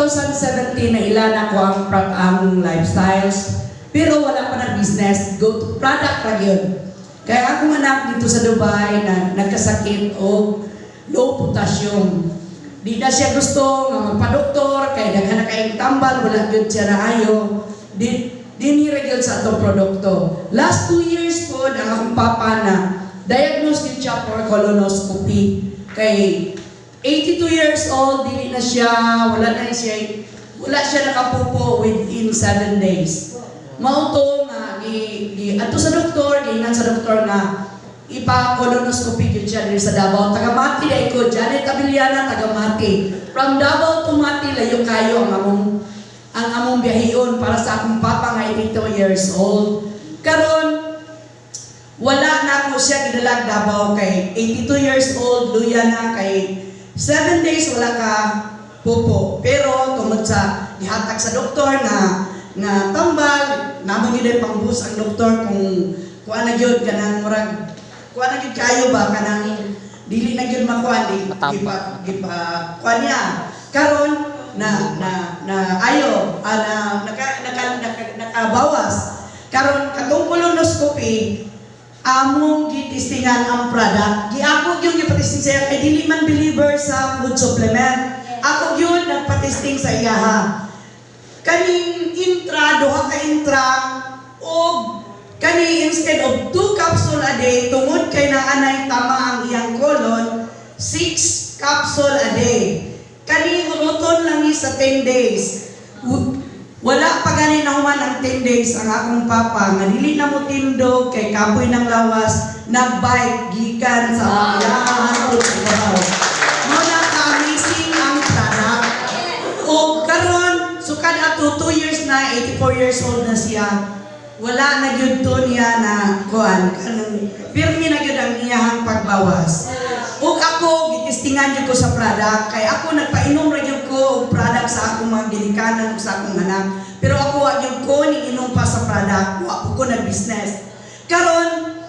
2017 na ilan ako ang lifestyles, pero wala pa na business, go to product ra gyud. Kaya akong anak dito sa Dubai na nagkasakit o low potassium. Di na siya gusto nga magpa-doktor, kaya daghan na kayong tambal, wala gyud siya naayo. Dinira gyud sa atong produkto. Last 2 years po, ang akong papa na diagnosed din siya for colonoscopy. Kay 82 years old, dili na siya, wala siya nakapupo within 7 days. Mauto nga, ato sa doktor, ginan sa doktor nga, ipa-colonoscopy yun siya sa Davao. Taga-Mati ay ko, Janet Abiliana, taga-Mati. From Davao to Mati, layo kayo ang among biyahiyon para sa akong papa nga 82 years old. Karon, wala na ako siya gidalag Davao kay 82 years old, luya na kay 7 days wala ka pupo. Pero tungod sa gihatag sa doktor na tambal, namang yun ay pangbus ang doktor kung kuha na yun kanang murag, kuha na yun kayo ba kanang dili na yun makuha kuha niya. Karon nakabawas. Karon katong colonoscopy, among gitistingan ang product. Ako yung gipatisting sa kay dili man believer sa food supplement. Ako yun nagpatisting sa iyaha. Kaning intra, duha ka intra, o kani instead of 2 capsule a day, tungod kay naanay tama ang iyang colon, 6 capsule a day. Kani unuton lang sa 10 days. Wala pa gani na human ang 10 days ang akong papa, nga dili na mo tindog kay kapoy ng lawas, nagbike gikan sa iyahan o sa babaw. Muna ka-amazing ang product. O karon, sukad ato 2 years na, 84 years old na siya, wala na gyud to niya na kuan kanang pirmi na gyud ang iyahang pagbawas. Ug ako gitistingan gyud ko sa product kay ako nagpainom ra gyud ko og product sa akong mga ginikanan ug sa akong anak. Pero ako wa gyud ko ni inom pa sa product, wa ko nag-business. Karon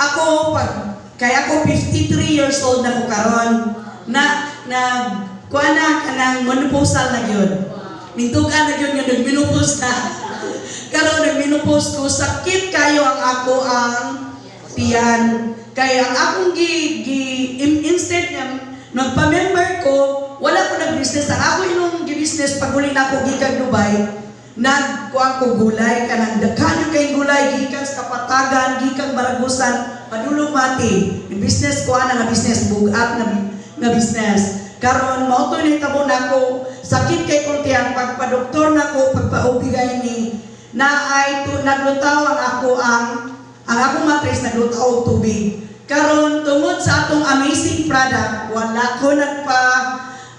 ako kay ako 53 years old na ko karon na kuan na kanang menopausal na gyud. Mintugan na gyud nga nagmenopause na. Karon nagmenopause ko, sakit kayo ang ako ang tiyan. Kaya ang akong instead na nagpa-member ko, wala ko nag-business. Ang ako inong gi-business pag huli na ako gikan Dubai, nagkuha ko gulay, kanang daghan yung kayong gulay, gikan sa Kapatagan, gikan Baragusan, padulong Mati. Yung business ko, nga business, bugat na business. Karon mao to ni tabo nako, sakit kay kong tiyan, pagpa-doktor nako, pagpa-obigay ni na ay naglutaw ang akong matris naglutaw og tubig. Karon tungod sa atong amazing product, wala ko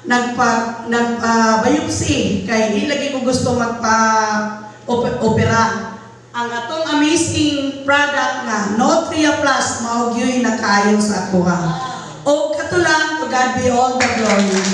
nagpa biopsy kay di lagi ko gusto opera. Ang atong amazing product nga Notria Plus mao gyud nakayo sa ako. O katulang to God be all the glory.